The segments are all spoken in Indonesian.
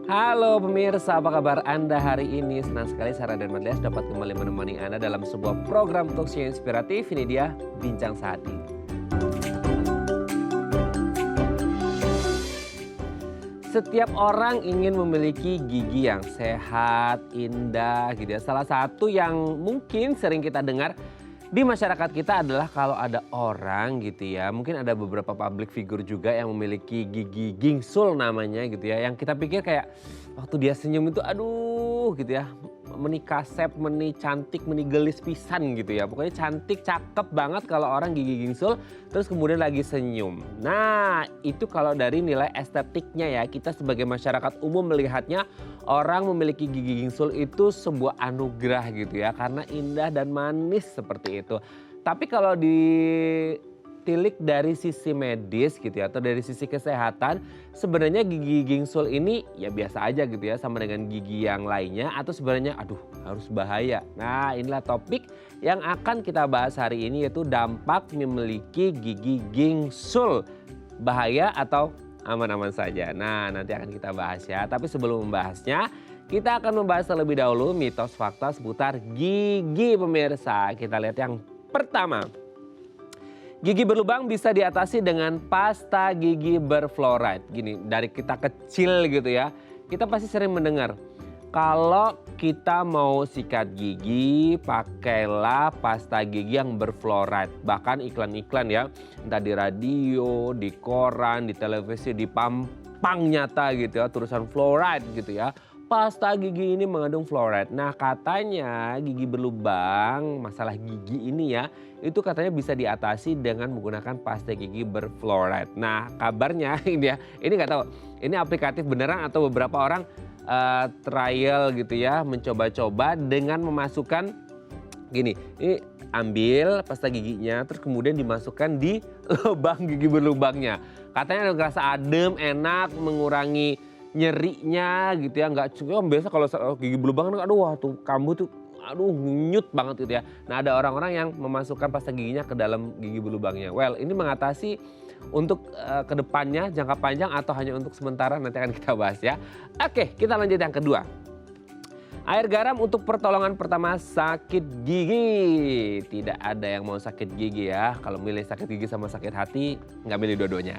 Halo pemirsa, apa kabar Anda hari ini? Senang sekali Sarah dan Madlias dapat kembali menemani Anda dalam sebuah program talkshow inspiratif. Ini dia Bincang Sehati. Setiap orang ingin memiliki gigi yang sehat, indah gitu ya. Salah satu yang mungkin sering kita dengar di masyarakat kita adalah kalau ada orang gitu ya, mungkin ada beberapa public figure juga yang memiliki gigi gingsul namanya gitu ya. Yang kita pikir kayak waktu dia senyum itu aduh gitu ya, meni kasep, meni cantik, meni gelis pisan gitu ya. Pokoknya cantik, cakep banget kalau orang gigi gingsul terus kemudian lagi senyum. Nah itu kalau dari nilai estetiknya ya, kita sebagai masyarakat umum melihatnya orang memiliki gigi gingsul itu sebuah anugerah gitu ya, karena indah dan manis seperti itu. Tapi kalau ditilik dari sisi medis gitu ya, atau dari sisi kesehatan, sebenarnya gigi gingsul ini ya biasa aja gitu ya, sama dengan gigi yang lainnya, atau sebenarnya aduh harus bahaya. Nah inilah topik yang akan kita bahas hari ini, yaitu dampak memiliki gigi gingsul. Bahaya atau aman-aman saja. Nah nanti akan kita bahas ya. Tapi sebelum membahasnya, kita akan membahas terlebih dahulu mitos fakta seputar gigi pemirsa. Kita lihat yang pertama. Gigi berlubang bisa diatasi dengan pasta gigi berfluoride. Gini, dari kita kecil gitu ya, kita pasti sering mendengar, kalau kita mau sikat gigi, pakailah pasta gigi yang berfluoride. Bahkan iklan-iklan ya, entah di radio, di koran, di televisi, di pampang nyata gitu ya, tulisan fluoride gitu ya. Pasta gigi ini mengandung fluoride. Nah katanya gigi berlubang, masalah gigi ini ya, itu katanya bisa diatasi dengan menggunakan pasta gigi berfluoride. Nah kabarnya ini ya, ini nggak tahu, ini aplikatif beneran atau beberapa orang trial gitu ya, mencoba-coba dengan memasukkan gini, ini ambil pasta giginya terus kemudian dimasukkan di lubang gigi berlubangnya. Katanya rasa adem, enak, mengurangi nyerinya gitu ya, nggak cukup biasa kalau gigi berlubang kan aduh tuh kambuh tuh aduh nyut banget gitu ya. Nah ada orang-orang yang memasukkan pasta giginya ke dalam gigi berlubangnya. Well ini mengatasi untuk kedepannya jangka panjang atau hanya untuk sementara, nanti akan kita bahas ya. Oke kita lanjut yang kedua. Air garam untuk pertolongan pertama sakit gigi. Tidak ada yang mau sakit gigi ya. Kalau milih sakit gigi sama sakit hati, nggak milih dua-duanya.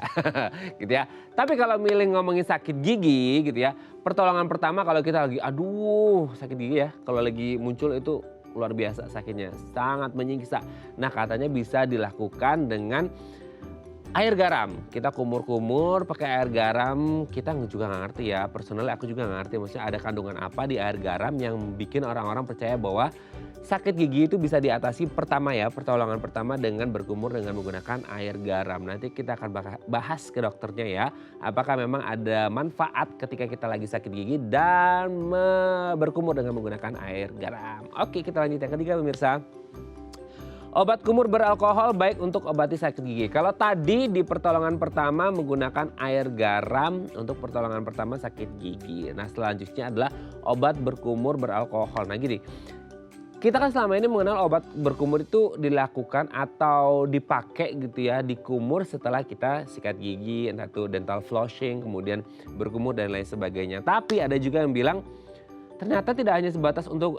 Gitu ya. Tapi kalau milih ngomongin sakit gigi gitu ya, pertolongan pertama kalau kita lagi aduh sakit gigi ya, kalau lagi muncul itu luar biasa sakitnya, sangat menyiksa. Nah katanya bisa dilakukan dengan air garam. Kita kumur-kumur pakai air garam, kita juga nggak ngerti ya, personally aku juga nggak ngerti maksudnya ada kandungan apa di air garam yang bikin orang-orang percaya bahwa sakit gigi itu bisa diatasi pertama ya, pertolongan pertama dengan berkumur dengan menggunakan air garam. Nanti kita akan bahas ke dokternya ya, apakah memang ada manfaat ketika kita lagi sakit gigi dan berkumur dengan menggunakan air garam. Oke kita lanjut yang ketiga pemirsa. Obat kumur beralkohol baik untuk obati sakit gigi. Kalau tadi di pertolongan pertama menggunakan air garam untuk pertolongan pertama sakit gigi. Nah selanjutnya adalah obat berkumur beralkohol. Nah gini, kita kan selama ini mengenal obat berkumur itu dilakukan atau dipakai gitu ya, dikumur setelah kita sikat gigi, entah itu dental flossing, kemudian berkumur dan lain sebagainya. Tapi ada juga yang bilang ternyata tidak hanya sebatas untuk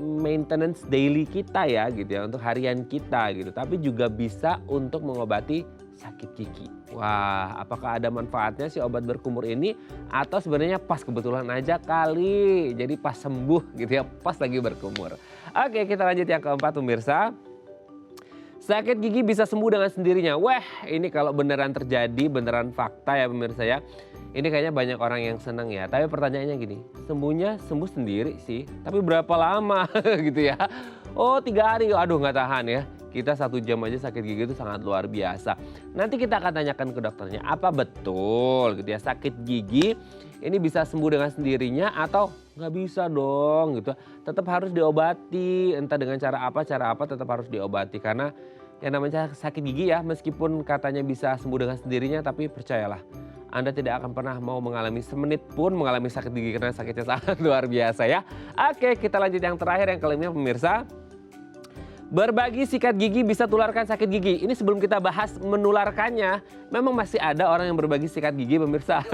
maintenance daily kita ya gitu ya, untuk harian kita gitu, tapi juga bisa untuk mengobati sakit gigi. Wah, apakah ada manfaatnya sih obat berkumur ini atau sebenarnya pas kebetulan aja kali, jadi pas sembuh gitu ya, pas lagi berkumur. Oke, kita lanjut yang keempat pemirsa. Sakit gigi bisa sembuh dengan sendirinya. Wah, ini kalau beneran terjadi, beneran fakta ya pemirsa ya. Ini kayaknya banyak orang yang senang ya. Tapi pertanyaannya gini, sembuhnya sembuh sendiri sih. Tapi berapa lama gitu ya? Oh 3 hari, aduh nggak tahan ya. Kita 1 jam aja sakit gigi itu sangat luar biasa. Nanti kita akan tanyakan ke dokternya, apa betul gitu ya sakit gigi ini bisa sembuh dengan sendirinya atau nggak bisa dong gitu. Tetap harus diobati, entah dengan cara apa tetap harus diobati. Karena yang namanya sakit gigi ya, meskipun katanya bisa sembuh dengan sendirinya, tapi percayalah Anda tidak akan pernah mau mengalami semenit pun mengalami sakit gigi karena sakitnya sangat luar biasa ya. Oke kita lanjut yang terakhir, yang kelima pemirsa. Berbagi sikat gigi bisa tularkan sakit gigi. Ini sebelum kita bahas menularkannya, memang masih ada orang yang berbagi sikat gigi pemirsa.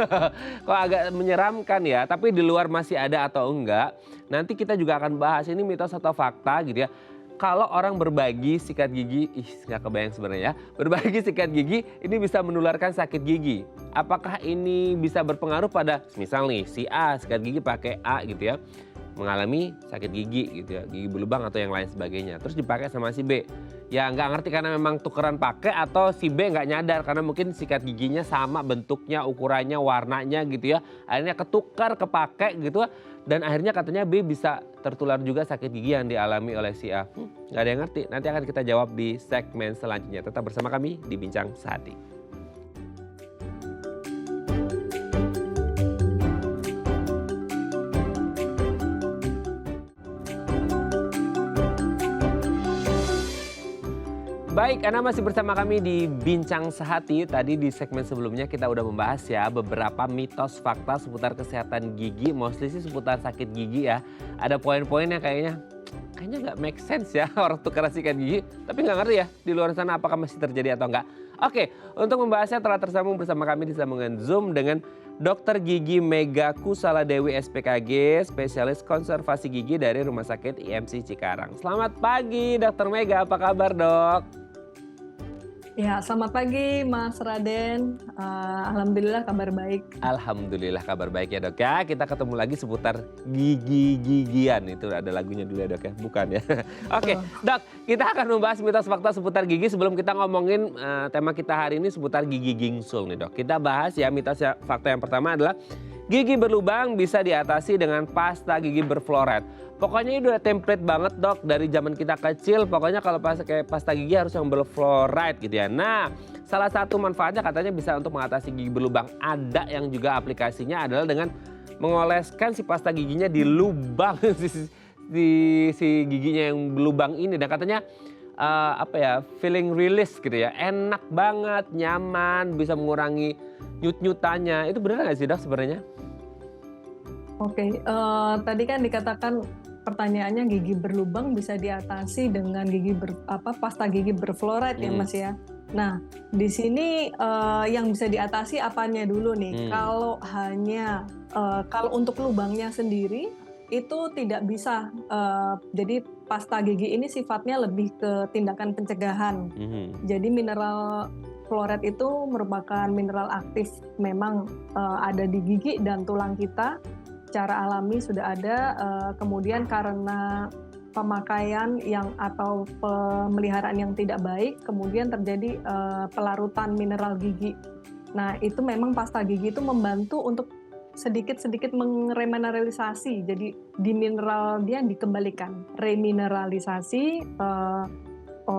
Kok agak menyeramkan ya, tapi di luar masih ada atau enggak. Nanti kita juga akan bahas ini mitos atau fakta gitu ya. Kalau orang berbagi sikat gigi, nggak kebayang sebenarnya ya. Berbagi sikat gigi ini bisa menularkan sakit gigi. Apakah ini bisa berpengaruh pada misal nih si A sikat gigi pakai A gitu ya. Mengalami sakit gigi gitu ya, gigi berlubang atau yang lain sebagainya. Terus dipakai sama si B. Ya nggak ngerti karena memang tukeran pakai atau si B nggak nyadar karena mungkin sikat giginya sama bentuknya, ukurannya, warnanya gitu ya. Akhirnya ketukar, kepake gitu dan akhirnya katanya B bisa tertular juga sakit gigi yang dialami oleh si A. Nggak ada yang ngerti, nanti akan kita jawab di segmen selanjutnya. Tetap bersama kami di Bincang Sehati. Baik, Anda masih bersama kami di Bincang Sehati. Tadi di segmen sebelumnya kita udah membahas ya beberapa mitos fakta seputar kesehatan gigi, mostly sih seputar sakit gigi ya. Ada poin-poin yang kayaknya nggak make sense ya orang tukeran sikat gigi. Tapi nggak ngerti ya di luar sana apakah masih terjadi atau enggak. Oke, untuk membahasnya telah tersambung bersama kami di sambungan Zoom dengan Dr. Gigi Mega Kusaladewi SPKG, spesialis konservasi gigi dari Rumah Sakit IMC Cikarang. Selamat pagi Dr. Mega, apa kabar dok? Ya, selamat pagi Mas Raden. Alhamdulillah kabar baik. Alhamdulillah kabar baik ya dok ya. Kita ketemu lagi seputar gigi-gigian. Itu ada lagunya dulu ya dok ya, bukan ya. Oke dok, kita akan membahas mitos fakta seputar gigi sebelum kita ngomongin tema kita hari ini seputar gigi gingsul nih dok. Kita bahas ya mitos fakta yang pertama adalah gigi berlubang bisa diatasi dengan pasta gigi berfluoride. Pokoknya ini udah template banget dok dari zaman kita kecil. Pokoknya kalau pakai pasta gigi harus yang berfluoride gitu ya. Nah, salah satu manfaatnya katanya bisa untuk mengatasi gigi berlubang. Ada yang juga aplikasinya adalah dengan mengoleskan si pasta giginya di lubang si giginya yang berlubang ini. Dan katanya feeling release gitu ya. Enak banget, nyaman, bisa mengurangi nyut-nyutannya. Itu benar nggak sih dok sebenarnya? Oke, tadi kan dikatakan pertanyaannya gigi berlubang bisa diatasi dengan pasta gigi berfluoride ya Mas ya. Nah, di sini yang bisa diatasi apanya dulu nih? Kalau kalau untuk lubangnya sendiri itu tidak bisa. Jadi pasta gigi ini sifatnya lebih ke tindakan pencegahan. Jadi mineral fluoride itu merupakan mineral aktif, memang ada di gigi dan tulang kita. Secara alami sudah ada, kemudian karena pemakaian atau pemeliharaan yang tidak baik, kemudian terjadi pelarutan mineral gigi. Nah, itu memang pasta gigi itu membantu untuk sedikit-sedikit meremineralisasi, jadi di mineral dia dikembalikan, remineralisasi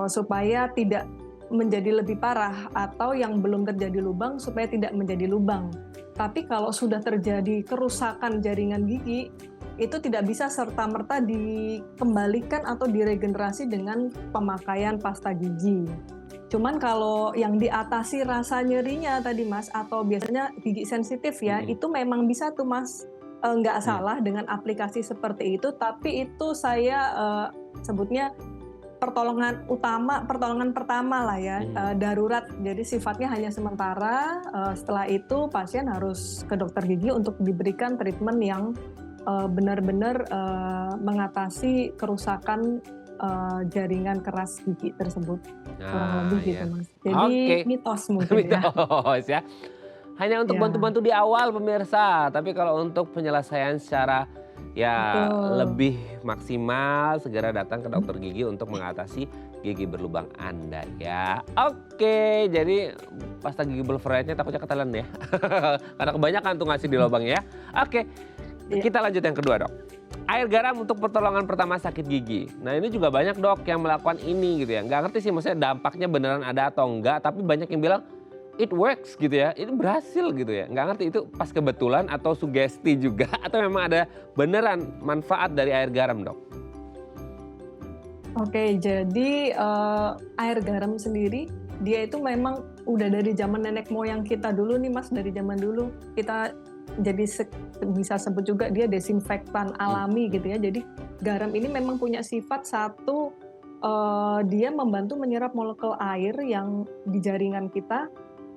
supaya tidak menjadi lebih parah atau yang belum terjadi lubang supaya tidak menjadi lubang. Tapi kalau sudah terjadi kerusakan jaringan gigi, itu tidak bisa serta-merta dikembalikan atau diregenerasi dengan pemakaian pasta gigi. Cuman kalau yang diatasi rasa nyerinya tadi Mas, atau biasanya gigi sensitif ya, itu memang bisa tuh Mas, nggak salah dengan aplikasi seperti itu, tapi itu saya sebutnya pertolongan pertama lah ya, darurat. Jadi sifatnya hanya sementara. Setelah itu pasien harus ke dokter gigi untuk diberikan treatment yang benar-benar mengatasi kerusakan jaringan keras gigi tersebut. Kurang lebih gitu Mas. Jadi mitos mungkin mitos ya. Hanya untuk bantu-bantu di awal pemirsa. Tapi kalau untuk penyelesaian secara lebih maksimal, segera datang ke dokter gigi untuk mengatasi gigi berlubang Anda ya. Oke, jadi pasta gigi berfluoride-nya takutnya ketelan ya. Karena kebanyakan tuh ngasih di lubang ya. Oke, kita lanjut yang kedua dok. Air garam untuk pertolongan pertama sakit gigi. Nah ini juga banyak dok yang melakukan ini gitu ya. Nggak ngerti sih maksudnya dampaknya beneran ada atau enggak. Tapi banyak yang bilang it works gitu ya, itu berhasil gitu ya. Nggak ngerti itu pas kebetulan atau sugesti juga atau memang ada beneran manfaat dari air garam dok? Oke, jadi air garam sendiri dia itu memang udah dari zaman nenek moyang kita dulu nih Mas, dari zaman dulu kita jadi bisa sebut juga dia desinfektan alami gitu ya. Jadi garam ini memang punya sifat satu dia membantu menyerap molekul air yang di jaringan kita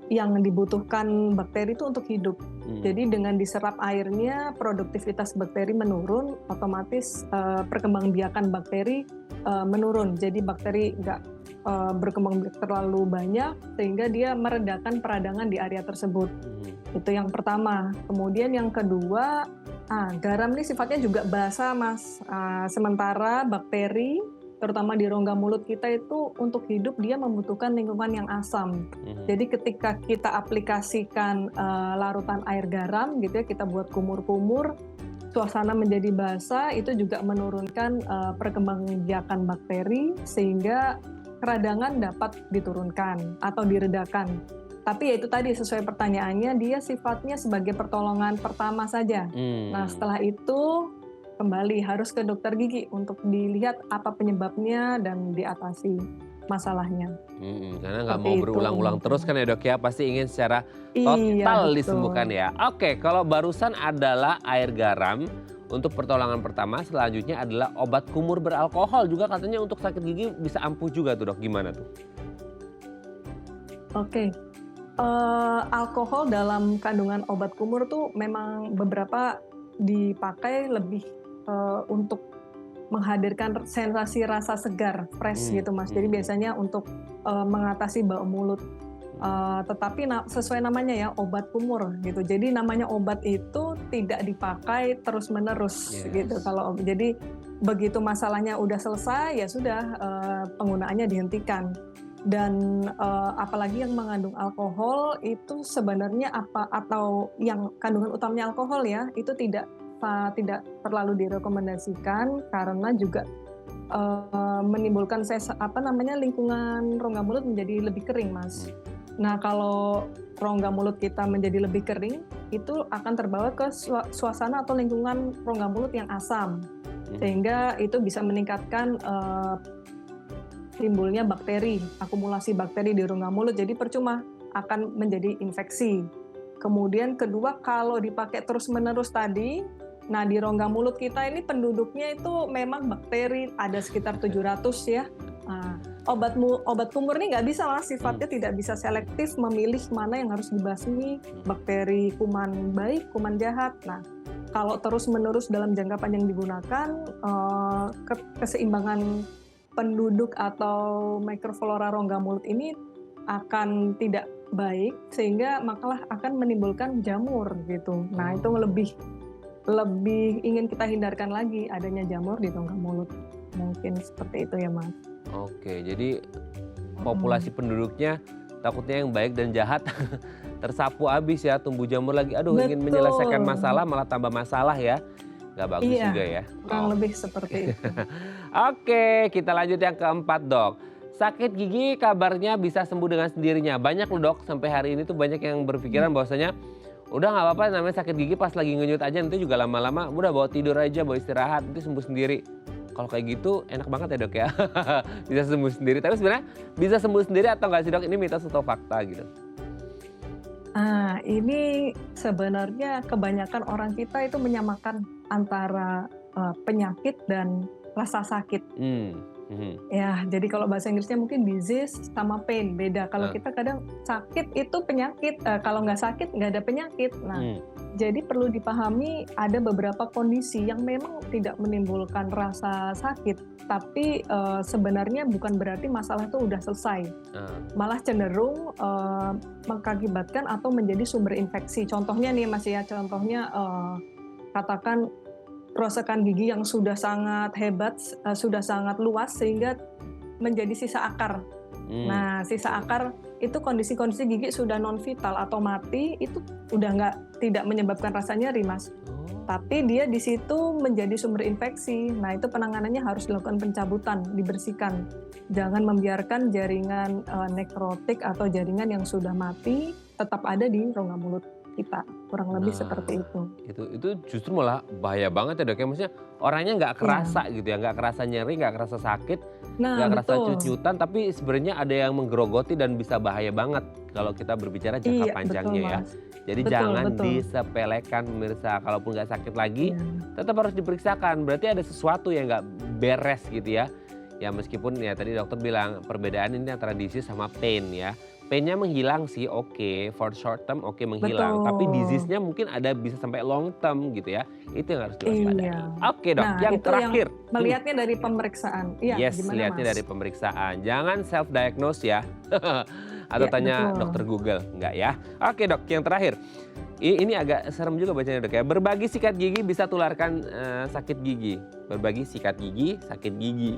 yang dibutuhkan bakteri itu untuk hidup. Jadi dengan diserap airnya, produktivitas bakteri menurun, otomatis perkembangbiakan bakteri menurun. Jadi bakteri nggak berkembang biak terlalu banyak, sehingga dia meredakan peradangan di area tersebut. Itu yang pertama. Kemudian yang kedua, garam ini sifatnya juga basa, Mas. Sementara bakteri, terutama di rongga mulut kita itu untuk hidup dia membutuhkan lingkungan yang asam. Jadi ketika kita aplikasikan larutan air garam gitu ya, kita buat kumur-kumur, suasana menjadi basah, itu juga menurunkan perkembangbiakan bakteri sehingga keradangan dapat diturunkan atau diredakan. Tapi ya itu tadi sesuai pertanyaannya, dia sifatnya sebagai pertolongan pertama saja. Nah setelah itu kembali harus ke dokter gigi untuk dilihat apa penyebabnya dan diatasi masalahnya. Karena nggak Seperti mau itu. berulang-ulang terus kan ya dok ya, pasti ingin secara Iya, total betul. disembuhkan ya. Oke, kalau barusan adalah air garam untuk pertolongan pertama, selanjutnya adalah obat kumur beralkohol juga katanya untuk sakit gigi bisa ampuh juga tuh dok, gimana tuh? Oke. Alkohol dalam kandungan obat kumur tuh memang beberapa dipakai lebih untuk menghadirkan sensasi rasa segar, fresh gitu Mas. Jadi biasanya untuk mengatasi bau mulut. Tetapi sesuai namanya ya, obat kumur gitu. Jadi namanya obat itu tidak dipakai terus-menerus gitu. Jadi begitu masalahnya udah selesai ya sudah, penggunaannya dihentikan. Dan apalagi yang mengandung alkohol itu sebenarnya atau yang kandungan utamanya alkohol ya, itu tidak terlalu direkomendasikan karena juga menimbulkan lingkungan rongga mulut menjadi lebih kering, Mas. Nah, kalau rongga mulut kita menjadi lebih kering, itu akan terbawa ke suasana atau lingkungan rongga mulut yang asam, sehingga itu bisa meningkatkan timbulnya bakteri, akumulasi bakteri di rongga mulut, jadi percuma, akan menjadi infeksi. Kemudian kedua, kalau dipakai terus-menerus tadi, nah di rongga mulut kita ini penduduknya itu memang bakteri, ada sekitar 700 ya. Obat kumur ini nggak bisa Mas, sifatnya tidak bisa selektif memilih mana yang harus dibasmi, bakteri kuman baik, kuman jahat. Nah, kalau terus-menerus dalam jangka panjang digunakan, keseimbangan penduduk atau mikroflora rongga mulut ini akan tidak baik sehingga makalah akan menimbulkan jamur gitu. Nah, itu lebih ingin kita hindarkan lagi adanya jamur di rongga mulut. Mungkin seperti itu ya, Mas. Oke, jadi populasi penduduknya takutnya yang baik dan jahat tersapu habis ya, tumbuh jamur lagi. Aduh, ingin menyelesaikan masalah malah tambah masalah ya. Nggak bagus juga ya. Kurang lebih seperti itu. Oke, kita lanjut yang keempat dok. Sakit gigi kabarnya bisa sembuh dengan sendirinya. Banyak loh dok, sampai hari ini tuh banyak yang berpikiran bahwasanya udah nggak apa-apa namanya sakit gigi pas lagi ngenyut aja, nanti juga lama-lama udah bawa tidur aja, bawa istirahat, nanti sembuh sendiri. Kalau kayak gitu enak banget ya dok ya, bisa sembuh sendiri. Tapi sebenarnya bisa sembuh sendiri atau nggak sih dok? Ini mitos atau fakta gitu? Ini sebenarnya kebanyakan orang kita itu menyamakan antara penyakit dan rasa sakit. Ya, jadi kalau bahasa Inggrisnya mungkin disease sama pain, beda. Kalau kita kadang sakit itu penyakit, kalau nggak sakit nggak ada penyakit. Nah, jadi perlu dipahami ada beberapa kondisi yang memang tidak menimbulkan rasa sakit, tapi sebenarnya bukan berarti masalah itu udah selesai. Malah cenderung mengakibatkan atau menjadi sumber infeksi. Contohnya nih Mas ya, katakan kerusakan gigi yang sudah sangat hebat, sudah sangat luas sehingga menjadi sisa akar. Nah, sisa akar itu kondisi-kondisi gigi sudah non vital atau mati, itu udah tidak menyebabkan rasa nyeri, Mas. Tapi dia di situ menjadi sumber infeksi. Nah, itu penanganannya harus dilakukan pencabutan, dibersihkan. Jangan membiarkan jaringan nekrotik atau jaringan yang sudah mati tetap ada di rongga mulut kita, kurang lebih seperti itu. Itu justru malah bahaya banget ya dok ya, maksudnya orangnya nggak kerasa gitu ya, nggak kerasa nyeri, nggak kerasa sakit, nggak kerasa cucutan, tapi sebenarnya ada yang menggerogoti dan bisa bahaya banget kalau kita berbicara jangka panjangnya ya. Jadi jangan disepelekan pemirsa, kalaupun nggak sakit lagi tetap harus diperiksakan, berarti ada sesuatu yang nggak beres gitu ya, Ya meskipun ya tadi dokter bilang perbedaan ini antara disease sama pain ya. Pain-nya menghilang sih oke, for short term oke menghilang. Tapi Betul. disease-nya mungkin ada bisa sampai long term gitu ya. Itu yang harus Iya. diwaspadai. Oke dok, Nah, yang itu yang terakhir. melihatnya dari pemeriksaan. Iya, Yes, gimana lihatnya dari Mas? pemeriksaan. Jangan self diagnose ya. Atau Iya, tanya dokter betul. Google, enggak ya. Oke dok, yang terakhir. Ini agak serem juga bacanya dok ya. Berbagi sikat gigi bisa tularkan sakit gigi. Berbagi sikat gigi, sakit gigi.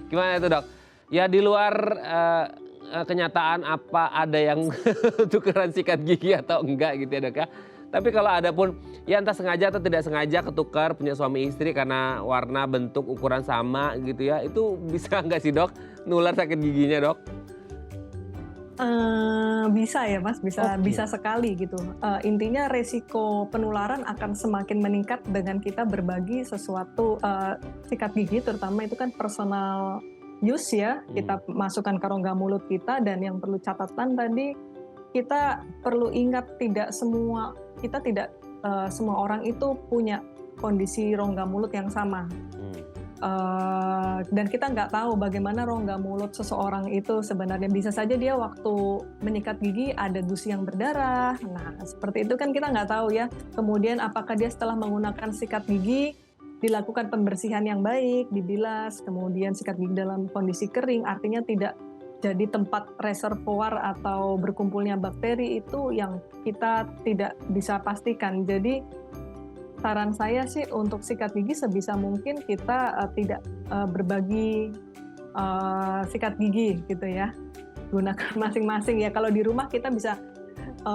Gimana itu dok? Ya di luar kenyataan apa ada yang tukeran sikat gigi atau enggak gitu ya dok ya. Tapi kalau ada pun ya entah sengaja atau tidak sengaja ketukar punya suami istri karena warna, bentuk, ukuran sama gitu ya. Itu bisa nggak sih dok nular sakit giginya dok? Bisa ya Mas, bisa Oke. bisa sekali gitu. Intinya resiko penularan akan semakin meningkat dengan kita berbagi sesuatu, sikat gigi terutama itu kan personal use ya, Hmm. kita masukkan ke rongga mulut kita dan yang perlu catatan tadi, kita perlu ingat kita tidak, semua orang itu punya kondisi rongga mulut yang sama. Hmm. Dan kita nggak tahu bagaimana rongga mulut seseorang itu sebenarnya. Bisa saja dia waktu menyikat gigi ada gusi yang berdarah. Nah, seperti itu kan kita nggak tahu ya. Kemudian apakah dia setelah menggunakan sikat gigi dilakukan pembersihan yang baik, dibilas, kemudian sikat gigi dalam kondisi kering, artinya tidak jadi tempat reservoir atau berkumpulnya bakteri itu yang kita tidak bisa pastikan. Jadi saran saya sih untuk sikat gigi sebisa mungkin kita tidak berbagi sikat gigi gitu ya. Gunakan masing-masing ya. Kalau di rumah kita bisa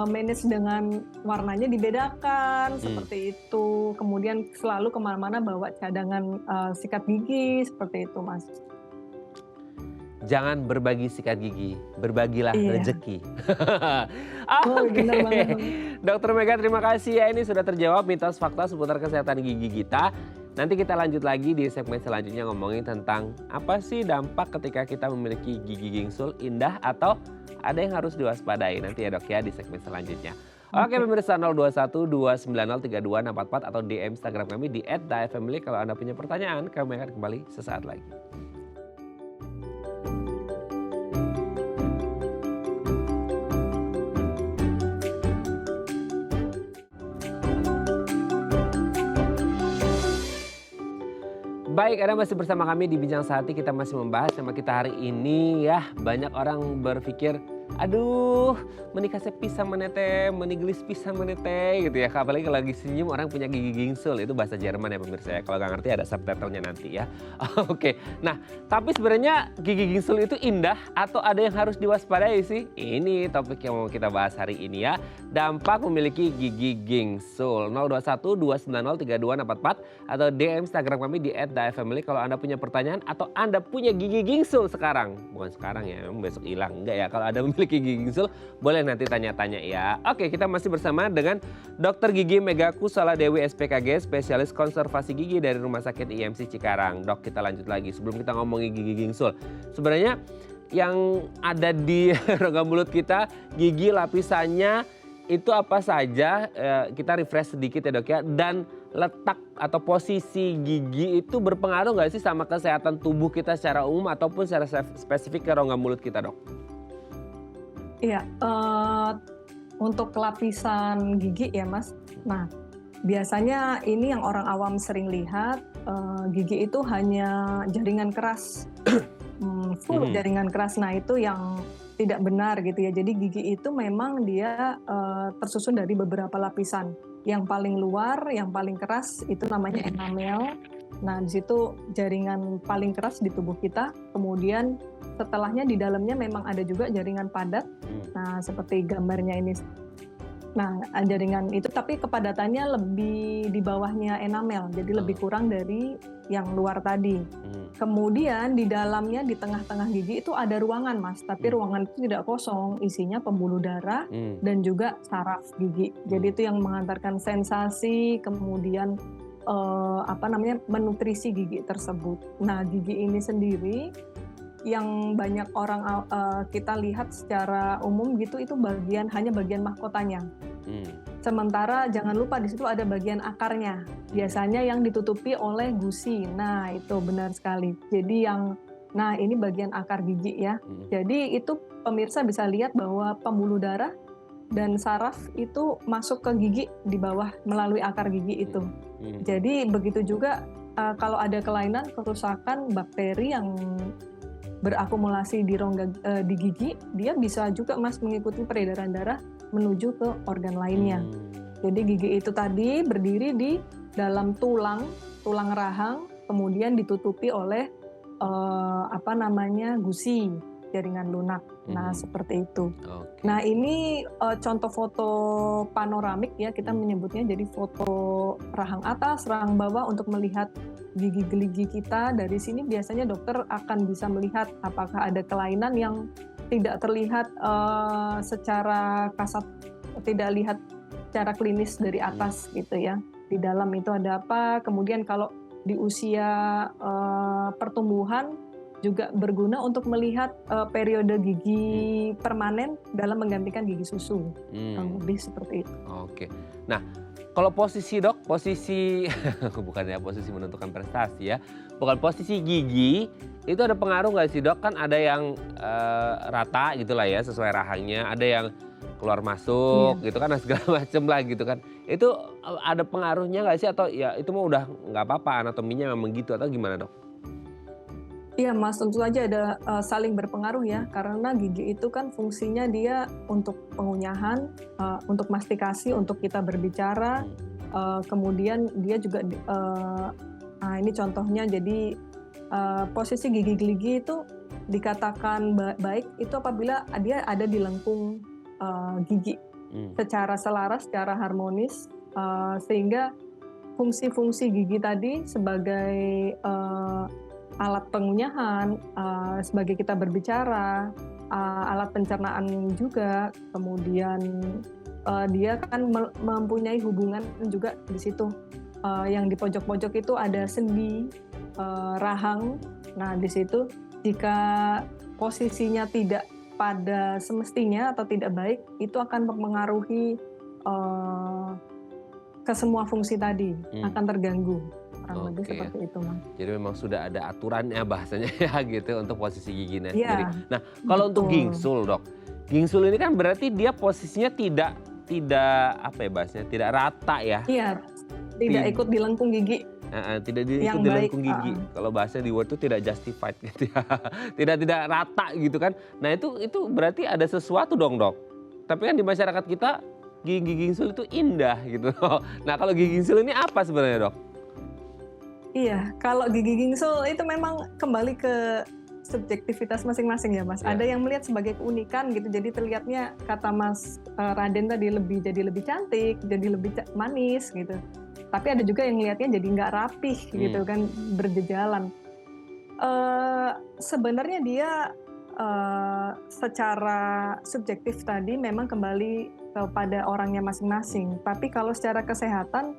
manage dengan warnanya dibedakan Hmm. seperti itu. Kemudian selalu kemana-mana bawa cadangan sikat gigi seperti itu, Mas. Jangan berbagi sikat gigi, berbagilah Iya. rezeki. Oh, Oke, benar banget. Dokter Mega terima kasih ya ini sudah terjawab mitos fakta seputar kesehatan gigi kita. Nanti kita lanjut lagi di segmen selanjutnya ngomongin tentang apa sih dampak ketika kita memiliki gigi gingsul indah atau ada yang harus diwaspadai nanti ya dok ya di segmen selanjutnya. Oke Oke. pemirsa 021 290 3244 atau DM Instagram kami di @dafamily kalau Anda punya pertanyaan kami akan kembali sesaat lagi. Baik, Anda masih bersama kami di Bincang Sehati. Kita masih membahas sama kita hari ini ya. Banyak orang berpikir, aduh menikah pisah menete, meniglis pisah menete gitu ya. Apalagi kalau lagi senyum orang punya gigi gingsul. Itu bahasa Jerman ya pemirsa ya. Kalau nggak ngerti ada subtitlenya nanti ya. Oke, nah tapi sebenarnya gigi gingsul itu indah atau ada yang harus diwaspadai sih? Ini topik yang mau kita bahas hari ini ya. Dampak memiliki gigi gingsul. 021 290 3244 atau DM Instagram kami di @dafamily kalau Anda punya pertanyaan atau Anda punya gigi gingsul sekarang. Bukan sekarang ya, memang besok hilang. Enggak ya, kalau Anda memiliki gigi gingsul boleh nanti tanya-tanya ya. Oke, kita masih bersama dengan Dr. Gigi Mega Kusala Dewi SPKG, spesialis konservasi gigi dari Rumah Sakit IMC Cikarang. Dok, kita lanjut lagi sebelum kita ngomongin gigi gingsul. Sebenarnya yang ada di rongga mulut kita, gigi lapisannya itu apa saja, kita refresh sedikit ya dok ya, dan letak atau posisi gigi itu berpengaruh nggak sih sama kesehatan tubuh kita secara umum ataupun secara spesifik ke rongga mulut kita dok? Iya, untuk lapisan gigi ya Mas. Nah, biasanya ini yang orang awam sering lihat, gigi itu hanya jaringan keras, full jaringan keras. Nah itu yang tidak benar gitu ya. Jadi gigi itu memang dia tersusun dari beberapa lapisan. Yang paling luar, yang paling keras itu namanya enamel. Nah di situ jaringan paling keras di tubuh kita. Kemudian setelahnya di dalamnya memang ada juga jaringan padat. Nah seperti gambarnya ini. Nah jaringan itu tapi kepadatannya lebih di bawahnya enamel. Jadi lebih kurang dari yang luar tadi. Kemudian di dalamnya di tengah-tengah gigi itu ada ruangan Mas, tapi ruangan itu tidak kosong, isinya pembuluh darah dan juga saraf gigi. Jadi itu yang mengantarkan sensasi, kemudian menutrisi gigi tersebut. Nah gigi ini sendiri yang banyak orang kita lihat secara umum gitu itu hanya bagian mahkotanya. Sementara jangan lupa di situ ada bagian akarnya. Biasanya yang ditutupi oleh gusi. Nah, itu benar sekali. Jadi yang Nah, ini bagian akar gigi ya. Jadi itu pemirsa bisa lihat bahwa pembuluh darah dan saraf itu masuk ke gigi di bawah melalui akar gigi itu. Jadi begitu juga kalau ada kelainan, kerusakan bakteri yang berakumulasi di rongga di gigi, dia bisa juga Mas mengikuti peredaran darah menuju ke organ lainnya. Jadi gigi itu tadi berdiri di dalam tulang rahang, kemudian ditutupi oleh gusi, jaringan lunak. Nah, seperti itu. Nah, ini contoh foto panoramik ya, kita menyebutnya, jadi foto rahang atas, rahang bawah untuk melihat gigi-gigi kita. Dari sini biasanya dokter akan bisa melihat apakah ada kelainan yang tidak terlihat secara kasat, tidak lihat secara klinis dari atas gitu ya. Di dalam itu ada apa, kemudian kalau di usia pertumbuhan juga berguna untuk melihat periode gigi permanen dalam menggantikan gigi susu. Lebih seperti itu. Oke. Nah, kalau posisi dok, posisi bukannya posisi menentukan prestasi ya, bukan posisi gigi, itu ada pengaruh nggak sih dok? Kan ada yang rata gitu lah ya sesuai rahangnya, ada yang keluar masuk gitu kan, segala macem lah gitu kan. Itu ada pengaruhnya nggak sih, atau ya itu mah udah nggak apa-apa, anatominya memang gitu, atau gimana dok? Iya Mas, tentu saja ada saling berpengaruh ya, karena gigi itu kan fungsinya dia untuk pengunyahan, untuk mastikasi, untuk kita berbicara, kemudian dia juga, ini contohnya, jadi posisi gigi-gigi itu dikatakan baik itu apabila dia ada di lengkung gigi secara selaras, secara harmonis, sehingga fungsi-fungsi gigi tadi sebagai alat pengunyahan, sebagai kita berbicara, alat pencernaan juga, kemudian dia kan mempunyai hubungan juga di situ. Yang di pojok-pojok itu ada sendi, rahang. Nah, di situ jika posisinya tidak pada semestinya atau tidak baik, itu akan mempengaruhi ke semua fungsi tadi, akan terganggu. Kurang lebih seperti itu, Mas. Jadi memang sudah ada aturannya bahasanya ya gitu untuk posisi giginya sendiri. Iya, Nah, kalau untuk gingsul dok, gingsul ini kan berarti dia posisinya tidak apa ya bahasanya, tidak rata ya? Iya, tidak ikut di lengkung gigi. Tidak ikut di lengkung gigi. Kalau bahasa di Word itu tidak justified gitu ya. tidak rata gitu kan. Nah itu berarti ada sesuatu dong dok. Tapi kan di masyarakat kita gigi gingsul itu indah gitu. Nah kalau gigi gingsul ini apa sebenarnya dok? Iya, kalau gigi gingsul itu memang kembali ke subjektivitas masing-masing ya Mas. Ada yang melihat sebagai keunikan gitu, jadi terlihatnya kata Mas Raden tadi jadi lebih cantik, jadi lebih manis gitu. Tapi ada juga yang melihatnya jadi nggak rapih gitu kan, berjejalan. Sebenarnya dia secara subjektif tadi memang kembali kepada orangnya masing-masing. Tapi kalau secara kesehatan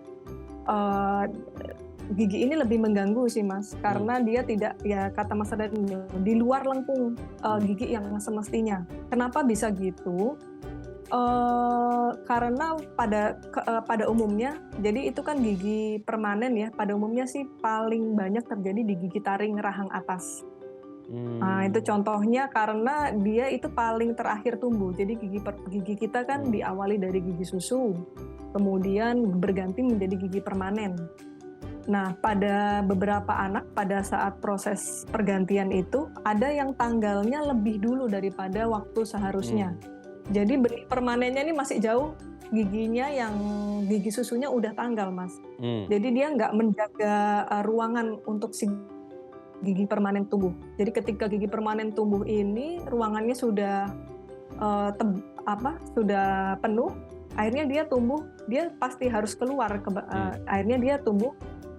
gigi ini lebih mengganggu sih Mas, karena dia tidak, ya kata Mas Raden, di luar lengkung gigi yang semestinya. Kenapa bisa gitu? Karena pada umumnya, jadi itu kan gigi permanen ya, pada umumnya sih paling banyak terjadi di gigi taring rahang atas. Nah itu contohnya karena dia itu paling terakhir tumbuh, jadi gigi kita kan diawali dari gigi susu, kemudian berganti menjadi gigi permanen. Nah, pada beberapa anak pada saat proses pergantian itu ada yang tanggalnya lebih dulu daripada waktu seharusnya. Jadi benih permanennya ini masih jauh, giginya yang gigi susunya udah tanggal, Mas. Jadi dia nggak menjaga ruangan untuk si gigi permanen tumbuh. Jadi ketika gigi permanen tumbuh ini ruangannya sudah sudah penuh, akhirnya dia tumbuh, dia pasti harus keluar. Akhirnya dia tumbuh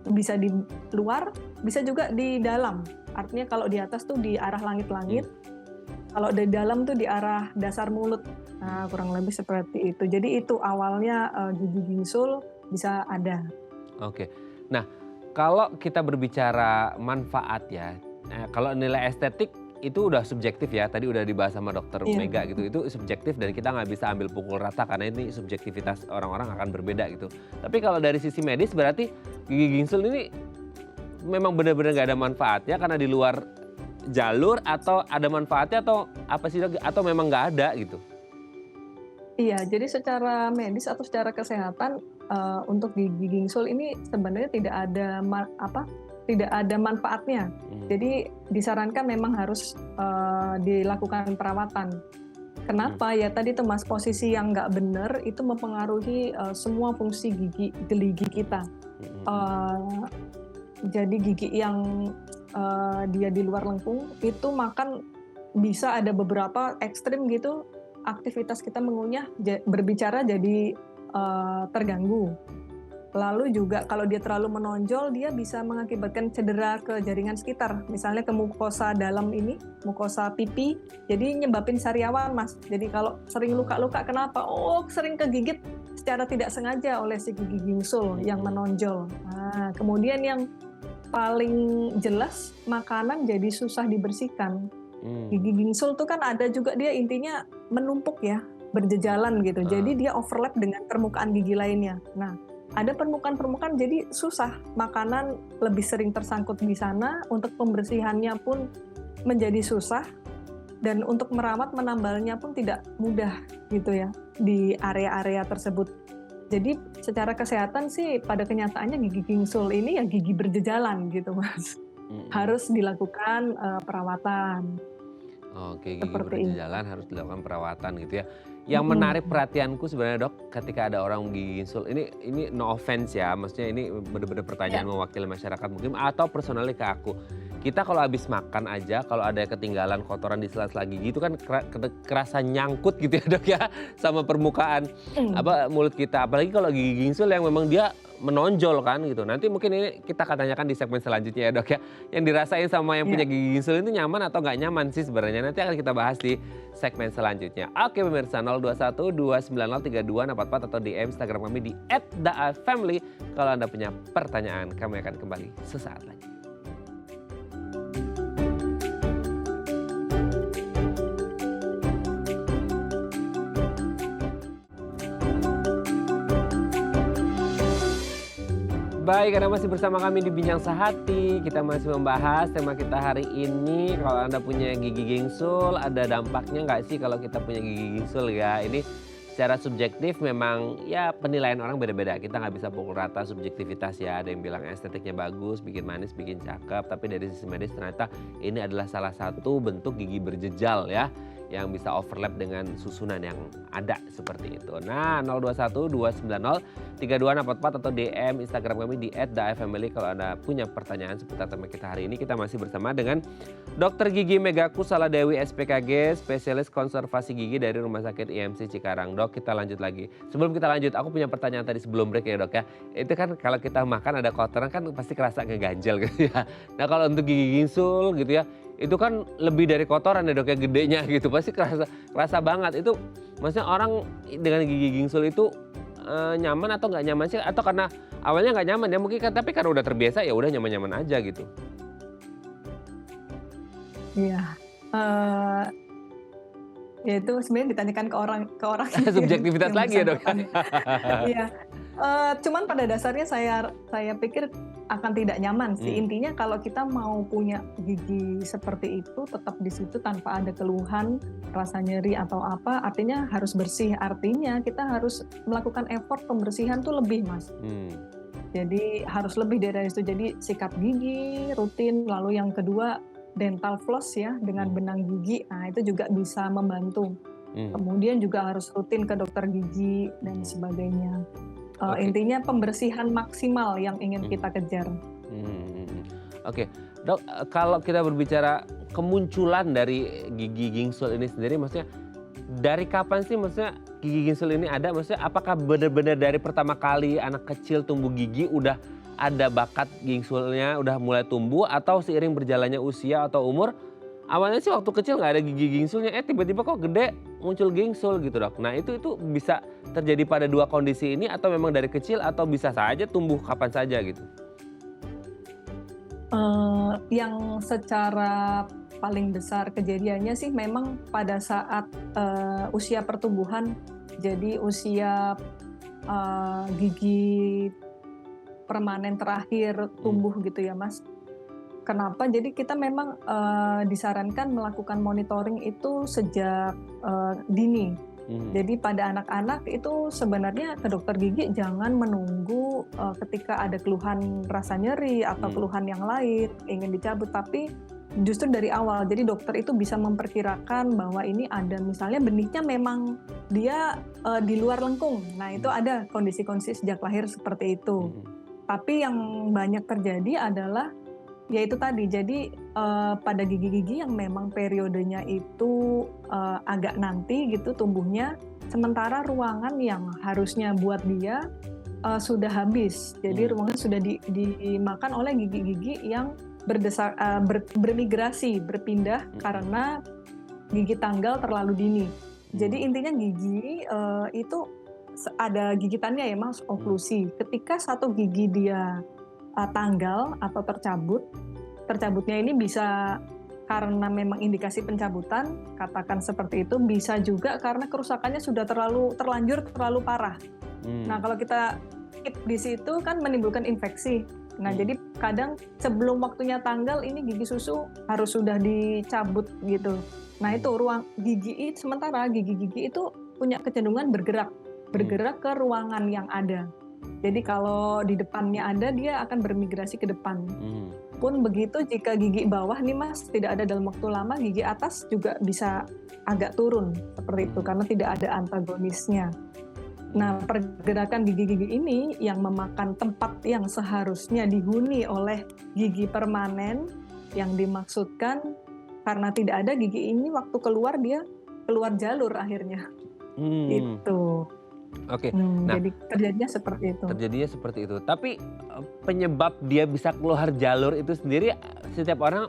bisa di luar, bisa juga di dalam. Artinya kalau di atas tuh di arah langit-langit, kalau di dalam tuh di arah dasar mulut. Nah, kurang lebih seperti itu. Jadi itu awalnya gigi gingsul bisa ada. Oke. Nah, kalau kita berbicara manfaat ya, kalau nilai estetik itu udah subjektif ya. Tadi udah dibahas sama dokter Mega gitu. Itu subjektif dan kita nggak bisa ambil pukul rata karena ini subjektivitas orang-orang akan berbeda gitu. Tapi kalau dari sisi medis berarti gigi gingsul ini memang benar-benar nggak ada manfaatnya karena di luar jalur atau ada manfaatnya atau apa sih dok? Atau memang nggak ada gitu? Iya, jadi secara medis atau secara kesehatan untuk gigi gingsul ini sebenarnya tidak ada manfaatnya. Jadi disarankan memang harus dilakukan perawatan. Kenapa? Ya tadi tuh Mas, posisi yang nggak benar itu mempengaruhi semua fungsi geli gigi kita. Jadi gigi yang dia di luar lengkung itu makan bisa ada beberapa ekstrim gitu, aktivitas kita mengunyah berbicara jadi terganggu. Lalu juga kalau dia terlalu menonjol, dia bisa mengakibatkan cedera ke jaringan sekitar, misalnya ke mukosa dalam ini, mukosa pipi, jadi nyebabin sariawan Mas. Jadi kalau sering luka-luka kenapa? Oh, sering kegigit secara tidak sengaja oleh si gigi gingsul yang menonjol. Nah, kemudian yang paling jelas makanan jadi susah dibersihkan. Gigi gingsul tuh kan ada juga dia intinya menumpuk ya, berjejalan gitu. Jadi dia overlap dengan permukaan gigi lainnya. Nah, ada permukaan-permukaan jadi susah. Makanan lebih sering tersangkut di sana, untuk pembersihannya pun menjadi susah, dan untuk merawat menambalnya pun tidak mudah gitu ya di area-area tersebut. Jadi secara kesehatan sih pada kenyataannya gigi gingsul ini ya gigi berjejalan gitu Mas. Harus dilakukan perawatan. Oke, gigi Seperti berjejalan harus dilakukan perawatan gitu ya. Yang menarik perhatianku sebenarnya dok, ketika ada orang gigi gingsul, ini no offense ya, maksudnya ini benar-benar pertanyaan mewakili masyarakat mungkin atau personally ke aku. Kita kalau habis makan aja, kalau ada ketinggalan kotoran di sela-sela gigi itu kan kerasa nyangkut gitu ya dok ya, sama permukaan mulut kita. Apalagi kalau gigi gingsul yang memang dia menonjol kan gitu. Nanti mungkin ini kita akan tanyakan di segmen selanjutnya ya dok ya. Yang dirasain sama yang punya gigi gingsul itu nyaman atau nggak nyaman sih sebenarnya. Nanti akan kita bahas di segmen selanjutnya. Oke pemirsa, 021 290 3244 atau DM Instagram kami di @daafamily. Kalau Anda punya pertanyaan, kami akan kembali sesaat lagi. Baik, Anda masih bersama kami di Bincang Sehati. Kita masih membahas tema kita hari ini. Kalau Anda punya gigi gingsul, ada dampaknya nggak sih kalau kita punya gigi gingsul ya? Ini secara subjektif memang ya penilaian orang beda-beda. Kita nggak bisa pukul rata subjektivitas ya. Ada yang bilang estetiknya bagus, bikin manis, bikin cakep. Tapi dari sisi medis ternyata ini adalah salah satu bentuk gigi berjejal ya, yang bisa overlap dengan susunan yang ada seperti itu. Nah, 021 290 3244 atau DM Instagram kami di @daafamily kalau Anda punya pertanyaan seputar tema kita hari ini. Kita masih bersama dengan Dr. Gigi Mega Kusala Dewi SPKG, spesialis konservasi gigi dari Rumah Sakit IMC Cikarang. Dok, kita lanjut lagi. Sebelum kita lanjut, aku punya pertanyaan tadi sebelum break ya dok ya. Itu kan kalau kita makan ada kotoran kan pasti kerasa ngeganjel gitu ya. Nah kalau untuk gigi gingsul gitu ya, itu kan lebih dari kotoran ya dok ya, gedenya gitu. Pasti kerasa banget. Itu maksudnya orang dengan gigi gingsul itu nyaman atau nggak nyaman sih? Atau karena awalnya nggak nyaman ya mungkin kan, tapi karena udah terbiasa ya udah nyaman-nyaman aja gitu. Iya. Ya itu sebenarnya ditanyakan ke orang Subjektivitas yang lagi ya dok. Iya. Cuman pada dasarnya saya pikir akan tidak nyaman sih. Intinya kalau kita mau punya gigi seperti itu tetap di situ tanpa ada keluhan, rasa nyeri atau apa, artinya harus bersih. Artinya kita harus melakukan effort pembersihan tuh lebih Mas. Jadi harus lebih dari itu. Jadi sikat gigi rutin, lalu yang kedua dental floss ya dengan benang gigi. Nah, itu juga bisa membantu. Kemudian juga harus rutin ke dokter gigi dan sebagainya. Intinya pembersihan maksimal yang ingin kita kejar. Oke, dok, kalau kita berbicara kemunculan dari gigi gingsul ini sendiri, maksudnya dari kapan sih maksudnya gigi gingsul ini ada? Maksudnya apakah benar-benar dari pertama kali anak kecil tumbuh gigi udah ada bakat gingsulnya, udah mulai tumbuh, atau seiring berjalannya usia atau umur? Awalnya sih waktu kecil nggak ada gigi gingsulnya, tiba-tiba kok gede muncul gingsul gitu dok. Nah itu bisa terjadi pada dua kondisi ini atau memang dari kecil atau bisa saja tumbuh kapan saja gitu? Yang secara paling besar kejadiannya sih memang pada saat usia pertumbuhan, jadi usia gigi permanen terakhir tumbuh gitu ya Mas. Kenapa? Jadi kita memang disarankan melakukan monitoring itu sejak dini. Jadi pada anak-anak itu sebenarnya ke dokter gigi jangan menunggu ketika ada keluhan rasa nyeri atau keluhan yang lain ingin dicabut, tapi justru dari awal. Jadi dokter itu bisa memperkirakan bahwa ini ada misalnya benihnya memang dia di luar lengkung. Nah itu ada kondisi-kondisi sejak lahir seperti itu. Tapi yang banyak terjadi adalah yaitu tadi, jadi pada gigi-gigi yang memang periodenya itu agak nanti gitu tumbuhnya, sementara ruangan yang harusnya buat dia sudah habis. Jadi ruangan sudah dimakan oleh gigi-gigi yang bermigrasi, berpindah karena gigi tanggal terlalu dini. Jadi intinya gigi itu ada gigitannya ya Mas, oklusi. Ketika satu gigi dia tanggal atau tercabutnya ini bisa karena memang indikasi pencabutan, katakan seperti itu, bisa juga karena kerusakannya sudah terlanjur terlalu parah. Nah kalau kita skip di situ kan menimbulkan infeksi. Nah jadi kadang sebelum waktunya tanggal ini gigi susu harus sudah dicabut gitu. Nah itu ruang gigi sementara gigi-gigi itu punya kecenderungan bergerak ke ruangan yang ada. Jadi kalau di depannya ada, dia akan bermigrasi ke depan. Pun begitu jika gigi bawah nih Mas, tidak ada dalam waktu lama, gigi atas juga bisa agak turun seperti itu karena tidak ada antagonisnya. Nah pergerakan gigi-gigi ini yang memakan tempat yang seharusnya dihuni oleh gigi permanen yang dimaksudkan karena tidak ada gigi ini waktu keluar dia keluar jalur akhirnya. Gitu. Oke, nah jadi terjadinya seperti itu. Tapi penyebab dia bisa keluar jalur itu sendiri setiap orang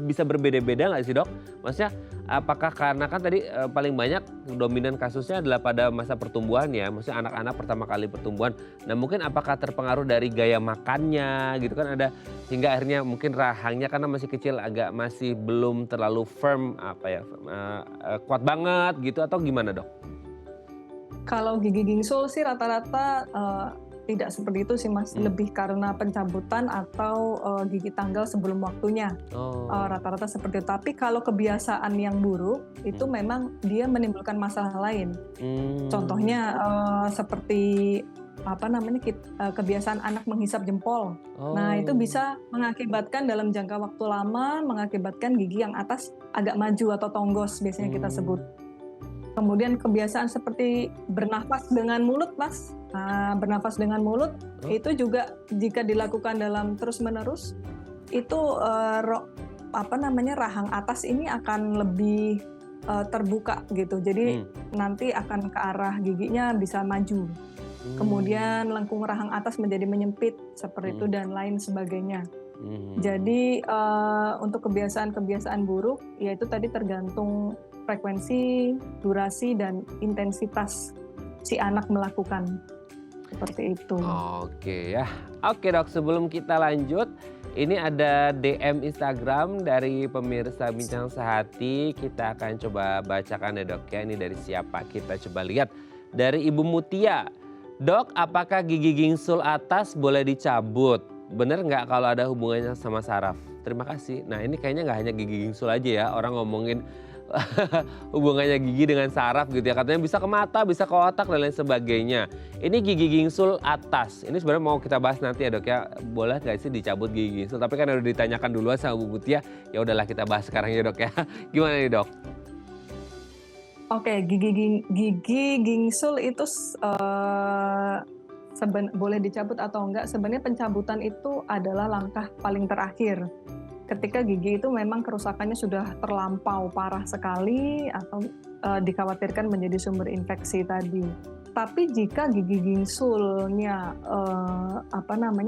bisa berbeda-beda nggak sih dok? Maksudnya apakah karena kan tadi paling banyak dominan kasusnya adalah pada masa pertumbuhan ya, maksudnya anak-anak pertama kali pertumbuhan. Nah mungkin apakah terpengaruh dari gaya makannya gitu kan ada sehingga akhirnya mungkin rahangnya karena masih kecil masih belum terlalu firm kuat banget gitu atau gimana dok? Kalau gigi gingsul sih rata-rata tidak seperti itu sih Mas, lebih karena pencabutan atau gigi tanggal sebelum waktunya. Rata-rata seperti itu. Tapi kalau kebiasaan yang buruk itu memang dia menimbulkan masalah lain. Contohnya seperti kebiasaan anak menghisap jempol. Nah itu bisa mengakibatkan dalam jangka waktu lama mengakibatkan gigi yang atas agak maju atau tonggos biasanya kita sebut. Kemudian kebiasaan seperti bernafas dengan mulut, Mas. Nah, bernafas dengan mulut itu juga jika dilakukan dalam terus-menerus itu rahang atas ini akan lebih terbuka gitu. Jadi nanti akan ke arah giginya bisa maju. Kemudian lengkung rahang atas menjadi menyempit seperti itu dan lain sebagainya. Jadi untuk kebiasaan-kebiasaan buruk yaitu tadi tergantung frekuensi, durasi, dan intensitas si anak melakukan seperti itu. Oke ya. Oke dok, sebelum kita lanjut, ini ada DM Instagram dari pemirsa Bincang Sehati. Kita akan coba bacakan ya dok ya. Ini dari siapa? Kita coba lihat. Dari Ibu Mutia. Dok, apakah gigi gingsul atas boleh dicabut? Bener nggak kalau ada hubungannya sama saraf? Terima kasih. Nah ini kayaknya nggak hanya gigi gingsul aja ya. Orang ngomongin hubungannya gigi dengan saraf gitu ya. Katanya bisa ke mata, bisa ke otak dan lain sebagainya. Ini gigi gingsul atas. Ini sebenarnya mau kita bahas nanti ya dok ya. Boleh nggak sih dicabut gigi gingsul? Tapi kan udah ditanyakan duluan sama Bu Mutia. Ya udahlah kita bahas sekarang ya dok ya. Gimana nih dok? Oke, gigi gingsul itu boleh dicabut atau enggak? Sebenarnya pencabutan itu adalah langkah paling terakhir. Ketika gigi itu memang kerusakannya sudah terlampau parah sekali atau dikhawatirkan menjadi sumber infeksi tadi. Tapi jika gigi gingsulnya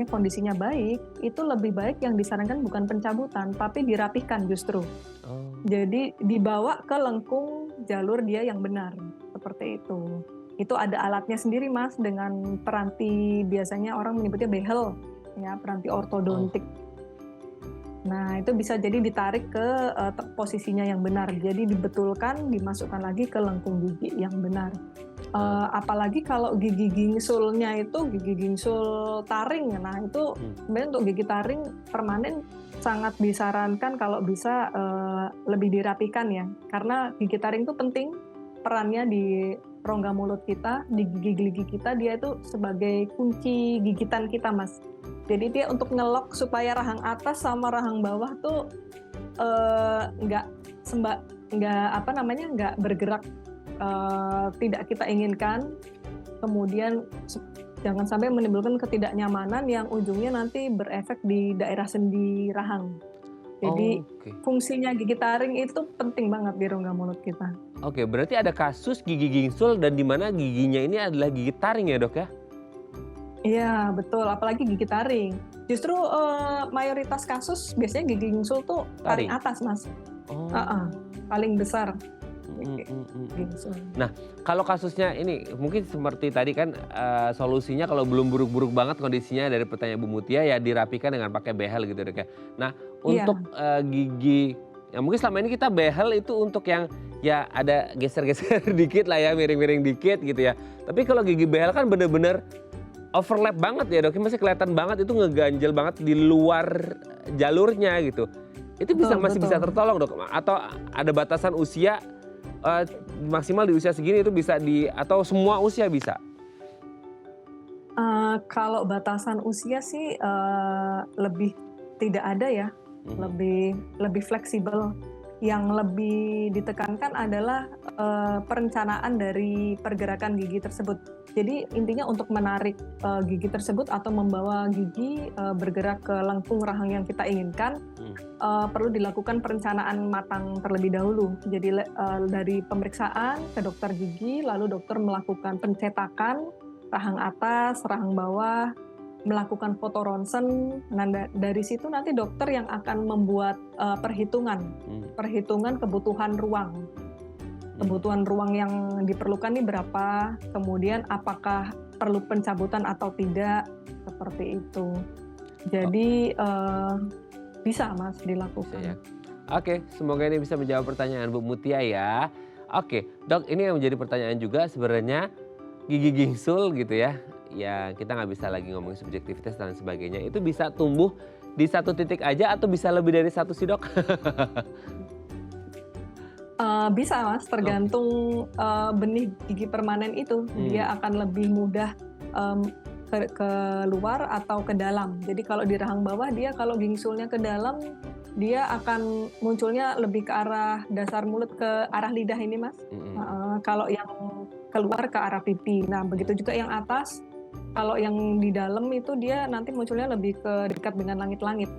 kondisinya baik, itu lebih baik yang disarankan bukan pencabutan, tapi dirapihkan justru. Jadi dibawa ke lengkung jalur dia yang benar, seperti itu. Itu ada alatnya sendiri Mas, dengan peranti, biasanya orang menyebutnya behel, ya peranti ortodontik. Nah itu bisa jadi ditarik ke posisinya yang benar, jadi dibetulkan, dimasukkan lagi ke lengkung gigi yang benar. Apalagi kalau gigi gingsulnya itu gigi gingsul taring. Nah, itu sebenarnya untuk gigi taring permanen sangat disarankan kalau bisa lebih dirapikan ya. Karena gigi taring itu penting perannya di rongga mulut kita, di gigi-gigi kita, dia itu sebagai kunci gigitan kita, Mas. Jadi dia untuk ngelok supaya rahang atas sama rahang bawah tuh nggak nggak bergerak tidak kita inginkan, kemudian jangan sampai menimbulkan ketidaknyamanan yang ujungnya nanti berefek di daerah sendi rahang. Jadi fungsinya gigi taring itu penting banget di rongga mulut kita. Oke, berarti ada kasus gigi gingsul dan di mana giginya ini adalah gigi taring ya, Dok ya? Iya, betul. Apalagi gigi taring. Justru mayoritas kasus biasanya gigi gingsul tuh paling atas, Mas. Paling besar. Nah, kalau kasusnya ini mungkin seperti tadi kan solusinya kalau belum buruk-buruk banget kondisinya dari pertanyaan Bu Mutia ya dirapikan dengan pakai behel gitu, Dok ya. Nah, untuk gigi yang mungkin selama ini kita behel itu untuk yang ya ada geser-geser dikit lah ya, miring-miring dikit gitu ya. Tapi kalau gigi behel kan bener-bener overlap banget ya, Dok. Masih kelihatan banget itu ngeganjel banget di luar jalurnya gitu. Itu masih bisa tertolong, Dok? Atau ada batasan usia maksimal di usia segini itu bisa atau semua usia bisa? Kalau batasan usia sih lebih tidak ada ya, lebih fleksibel. Yang lebih ditekankan adalah perencanaan dari pergerakan gigi tersebut. Jadi intinya untuk menarik gigi tersebut atau membawa gigi bergerak ke lengkung rahang yang kita inginkan, perlu dilakukan perencanaan matang terlebih dahulu. Jadi dari pemeriksaan ke dokter gigi, lalu dokter melakukan pencetakan rahang atas, rahang bawah, melakukan foto ronsen. Nah, dari situ nanti dokter yang akan membuat perhitungan kebutuhan ruang. Kebutuhan ruang yang diperlukan ini berapa, kemudian apakah perlu pencabutan atau tidak, seperti itu. Jadi bisa, Mas, dilakukan. Ya. Oke, semoga ini bisa menjawab pertanyaan Bu Mutia ya. Oke, Dok, ini yang menjadi pertanyaan juga sebenarnya gigi gingsul gitu ya. Ya kita nggak bisa lagi ngomongin subjektivitas dan sebagainya. Itu bisa tumbuh di satu titik aja atau bisa lebih dari satu sih, Dok? Bisa, Mas, tergantung benih gigi permanen itu. Dia akan lebih mudah ke luar atau ke dalam. Jadi kalau di rahang bawah dia kalau gingsulnya ke dalam, dia akan munculnya lebih ke arah dasar mulut, ke arah lidah ini, Mas. Kalau yang keluar ke arah pipi. Nah, begitu juga yang atas. Kalau yang di dalam itu dia nanti munculnya lebih ke dekat dengan langit-langit.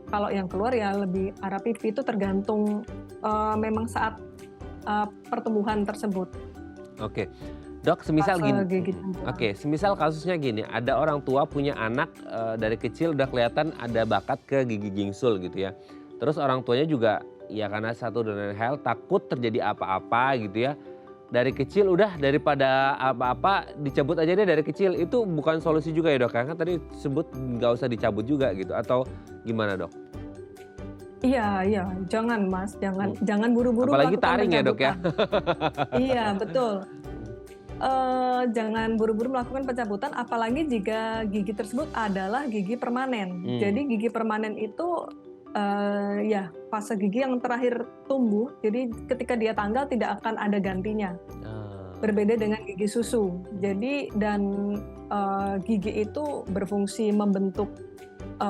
Kalau yang keluar ya lebih arah pipi, itu tergantung memang saat pertumbuhan tersebut. Oke, Dok, semisal gini. Semisal kasusnya gini, ada orang tua punya anak dari kecil udah kelihatan ada bakat ke gigi gingsul gitu ya. Terus orang tuanya juga ya karena satu dan lain hal takut terjadi apa-apa gitu ya. Dari kecil udah daripada apa-apa dicabut aja deh dari kecil, itu bukan solusi juga ya, Dok? Kan tadi sebut nggak usah dicabut juga gitu atau gimana, Dok? Iya, jangan, Mas, jangan buru-buru apalagi melakukan taring ya, Dok ya? Iya, betul. Jangan buru-buru melakukan pencabutan, apalagi jika gigi tersebut adalah gigi permanen. Jadi gigi permanen itu ya fase gigi yang terakhir tumbuh, jadi ketika dia tanggal tidak akan ada gantinya. Berbeda dengan gigi susu. Jadi gigi itu berfungsi membentuk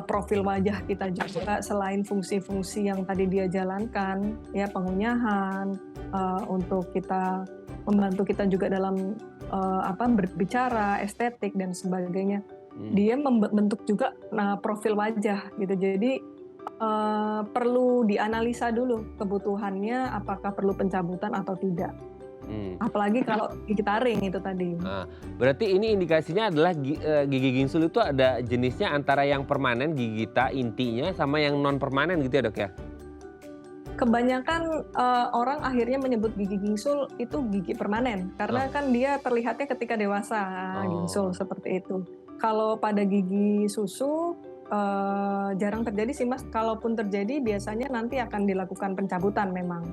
profil wajah kita juga, selain fungsi-fungsi yang tadi dia jalankan, ya pengunyahan, untuk kita membantu kita juga dalam berbicara, estetik dan sebagainya. Dia membentuk juga profil wajah gitu. Jadi perlu dianalisa dulu kebutuhannya, apakah perlu pencabutan atau tidak. Apalagi kalau gigi taring itu tadi. Berarti ini indikasinya adalah gigi gingsul itu ada jenisnya antara yang permanen gigita intinya sama yang non permanen gitu ya, Dok ya? Kebanyakan orang akhirnya menyebut gigi gingsul itu gigi permanen karena kan dia terlihatnya ketika dewasa gingsul seperti itu. Kalau pada gigi susu jarang terjadi sih, Mas. Kalaupun terjadi biasanya nanti akan dilakukan pencabutan memang.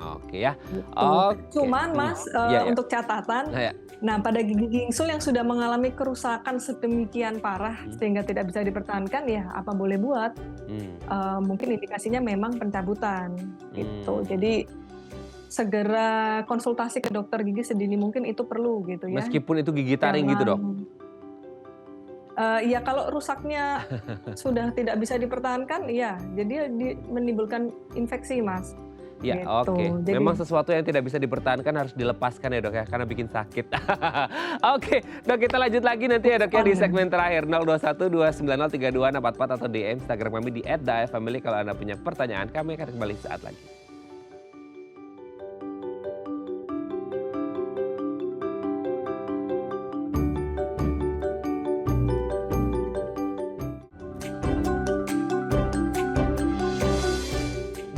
Oke ya. gitu. Oke. Cuman Mas, Iya ya. untuk catatan, Nah ya. nah pada gigi gingsul yang sudah mengalami kerusakan sedemikian parah Hmm. sehingga tidak bisa dipertahankan, ya apa boleh buat, Hmm. mungkin indikasinya memang pencabutan gitu. Hmm. Jadi segera konsultasi ke dokter gigi sedini mungkin itu perlu gitu ya. Meskipun itu gigi taring gitu, Dok? Jangan ya kalau rusaknya sudah tidak bisa dipertahankan, iya, jadi menimbulkan infeksi, Mas, Ya, oke. gitu. Jadi Memang sesuatu yang tidak bisa dipertahankan harus dilepaskan ya, Dok ya, karena bikin sakit. Oke, Dok, kita lanjut lagi nanti ya, Dok ya, di segmen terakhir 0212903244 atau DM Instagram kami di @dafamily kalau Anda punya pertanyaan. Kami akan kembali saat lagi.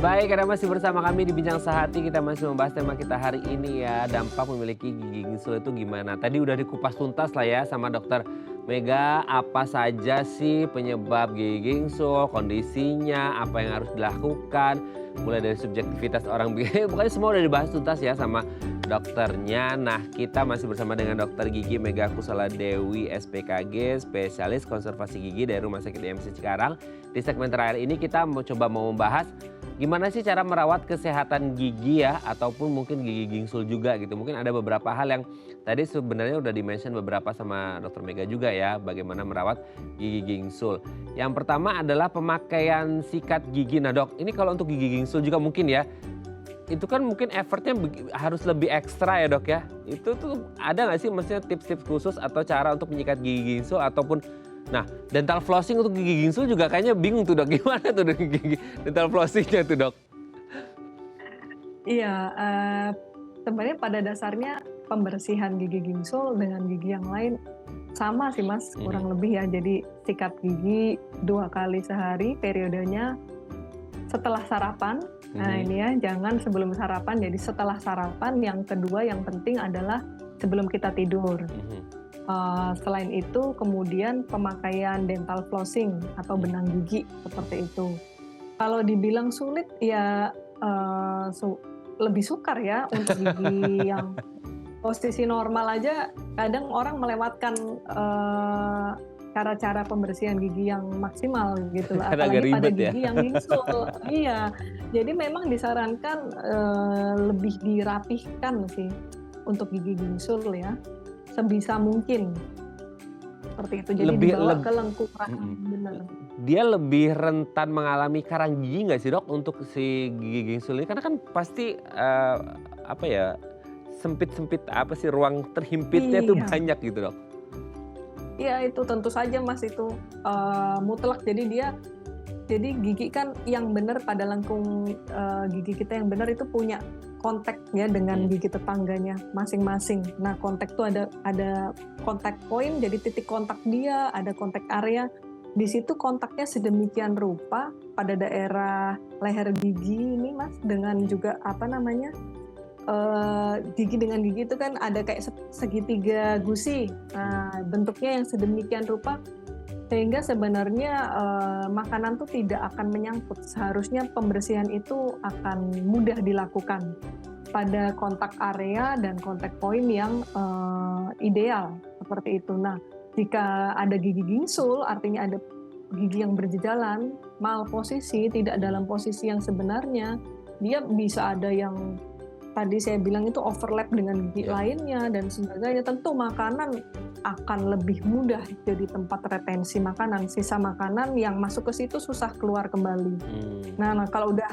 Baik, Anda masih bersama kami di Bincang Sehati. Kita masih membahas tema kita hari ini ya, dampak memiliki gigi gingsul itu gimana. Tadi udah dikupas tuntas lah ya sama Dokter Mega, apa saja sih penyebab gigi gingsul, kondisinya, apa yang harus dilakukan, mulai dari subjektivitas orang pokoknya semua udah dibahas tuntas ya sama dokternya. Nah, kita masih bersama dengan Dokter Gigi Mega Kusala Dewi SPKG, spesialis konservasi gigi dari Rumah Sakit IMC Cikarang. Di segmen terakhir ini kita mau membahas gimana sih cara merawat kesehatan gigi ya, ataupun mungkin gigi gingsul juga gitu. Mungkin ada beberapa hal yang tadi sebenarnya udah di-mention beberapa sama Dokter Mega juga ya, bagaimana merawat gigi gingsul. Yang pertama adalah pemakaian sikat gigi. Nah, Dok, ini kalau untuk gigi gingsul juga mungkin ya, itu kan mungkin effortnya harus lebih ekstra ya, Dok ya. Itu tuh ada nggak sih maksudnya tips-tips khusus atau cara untuk menyikat gigi gingsul ataupun dental flossing untuk gigi gingsul juga kayaknya bingung tuh, Dok. Gimana tuh gigi dental flossingnya tuh, Dok? iya, sebenarnya pada dasarnya pembersihan gigi gingsul dengan gigi yang lain sama sih, Mas, kurang lebih ya. Jadi sikat gigi 2 kali sehari periodenya setelah sarapan. Nah ini ya, jangan sebelum sarapan, jadi setelah sarapan. Yang kedua yang penting adalah sebelum kita tidur. Selain itu kemudian pemakaian dental flossing atau benang gigi seperti itu. Kalau dibilang sulit ya lebih sukar ya untuk gigi yang posisi normal aja kadang orang melewatkan cara-cara pembersihan gigi yang maksimal gitu lah, apalagi pada gigi yang gingsul. Iya, jadi memang disarankan lebih dirapihkan sih untuk gigi gingsul ya, sebisa mungkin seperti itu. Jadi dibawa ke lengkungan, benar. Dia lebih rentan mengalami karang gigi nggak sih, Dok, untuk si gigi gingsul ini? Karena kan pasti sempit-sempit ruang terhimpitnya tuh banyak gitu, Dok. Iya, itu tentu saja, Mas, itu mutlak. Jadi gigi kan yang benar pada lengkung gigi kita yang benar itu punya kontak ya dengan gigi tetangganya masing-masing. Nah, kontak itu ada kontak point, jadi titik kontak dia, ada kontak area. Di situ kontaknya sedemikian rupa pada daerah leher gigi ini, Mas, dengan juga gigi dengan gigi itu kan ada kayak segitiga gusi. Nah, bentuknya yang sedemikian rupa sehingga sebenarnya makanan tuh tidak akan menyangkut. Seharusnya pembersihan itu akan mudah dilakukan pada kontak area dan kontak point yang ideal seperti itu. Nah, jika ada gigi gingsul artinya ada gigi yang berjejalan, malposisi, tidak dalam posisi yang sebenarnya, dia bisa ada yang tadi saya bilang itu overlap dengan gigi lainnya dan sebagainya. Tentu makanan akan lebih mudah jadi tempat retensi makanan. Sisa makanan yang masuk ke situ susah keluar kembali. Nah, kalau udah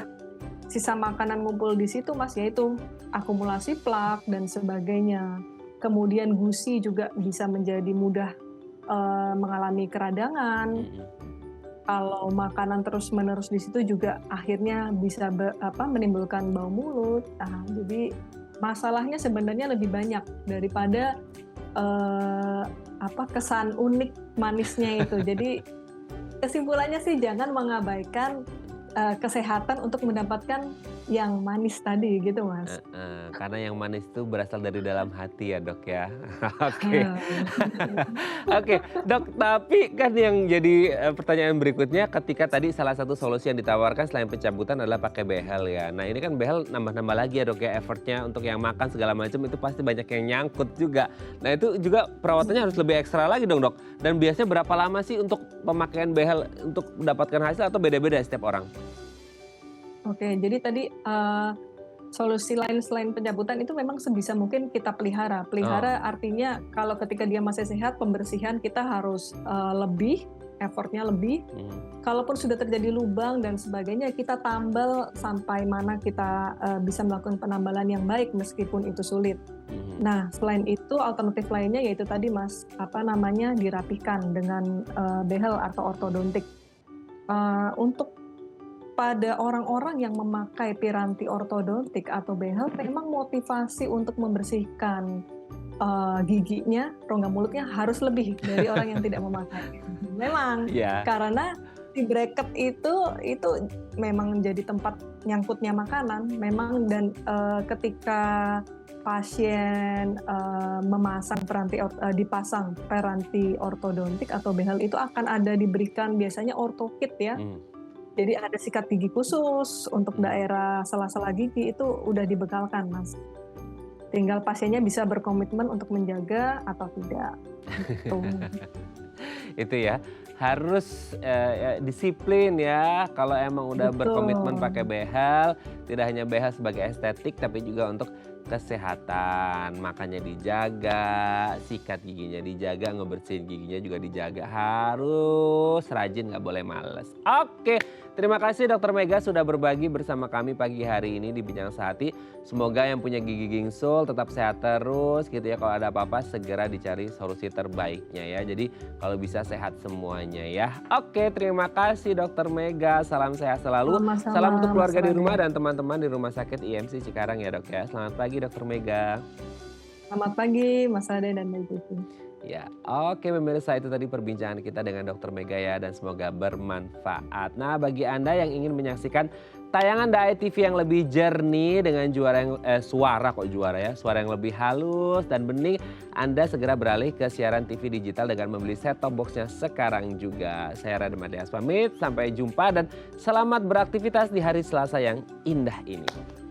sisa makanan ngumpul di situ, Mas, yaitu akumulasi plak dan sebagainya. Kemudian gusi juga bisa menjadi mudah mengalami keradangan. Kalau makanan terus-menerus di situ juga akhirnya bisa menimbulkan bau mulut. Nah, jadi masalahnya sebenarnya lebih banyak daripada kesan unik manisnya itu. Jadi kesimpulannya sih jangan mengabaikan kesehatan untuk mendapatkan yang manis tadi gitu, Mas. Karena yang manis itu berasal dari dalam hati ya Dok ya. Oke. Ah, Oke, Dok, tapi kan yang jadi pertanyaan berikutnya ketika tadi salah satu solusi yang ditawarkan selain pencabutan adalah pakai behel ya. Nah ini kan behel nambah-nambah lagi ya Dok ya effortnya untuk yang makan segala macam itu pasti banyak yang nyangkut juga. Nah itu juga perawatannya harus lebih ekstra lagi dong Dok. Dan biasanya berapa lama sih untuk pemakaian behel untuk mendapatkan hasil atau beda-beda setiap orang? oke, jadi tadi solusi lain selain pencabutan itu memang sebisa mungkin kita pelihara. Oh, Pelihara artinya kalau ketika dia masih sehat, pembersihan kita harus lebih, effortnya lebih. mhm, Kalaupun sudah terjadi lubang dan sebagainya, kita tambal sampai mana kita bisa melakukan penambalan yang baik meskipun itu sulit. mhm, Nah, selain itu alternatif lainnya yaitu tadi Mas, apa namanya, dirapihkan dengan behel atau ortodontik. Untuk pada orang-orang yang memakai piranti ortodontik atau behel, memang motivasi untuk membersihkan giginya, rongga mulutnya harus lebih dari orang yang tidak memakai. Memang, iya, karena si bracket itu memang menjadi tempat nyangkutnya makanan, memang dan ketika pasien dipasang piranti ortodontik atau behel itu akan ada diberikan biasanya ortokit ya. mmm, Jadi ada sikat gigi khusus untuk mhm. daerah sela-sela gigi itu udah dibekalkan, Mas. Tinggal pasiennya bisa berkomitmen untuk menjaga atau tidak, gitu. Itu ya, harus, disiplin ya kalau emang udah berkomitmen Betul, pakai behel, tidak hanya behel sebagai estetik tapi juga untuk kesehatan, makannya dijaga, sikat giginya dijaga, ngebersihin giginya juga dijaga, harus rajin nggak boleh males. Oke, terima kasih Dokter Mega sudah berbagi bersama kami pagi hari ini di Bincang Sehati. Semoga yang punya gigi gingsul tetap sehat terus gitu ya, kalau ada apa-apa segera dicari solusi terbaiknya ya. Jadi kalau bisa sehat semuanya ya. Oke, terima kasih Dokter Mega. Salam sehat selalu. sama-sama Salam untuk Mas keluarga di Rade. rumah dan teman-teman di Rumah Sakit IMC Cikarang ya Dok ya. Selamat pagi Dokter Mega. Selamat pagi Mas Rade dan Mbak Vivi. Ya, oke pemirsa itu tadi perbincangan kita dengan Dokter Mega ya dan semoga bermanfaat. Nah, bagi Anda yang ingin menyaksikan tayangan Dai TV yang lebih jernih dengan suara yang lebih halus dan bening, Anda segera beralih ke siaran TV digital dengan membeli set top boxnya sekarang juga. Saya Rada Madias pamit, sampai jumpa dan selamat beraktivitas di hari Selasa yang indah ini.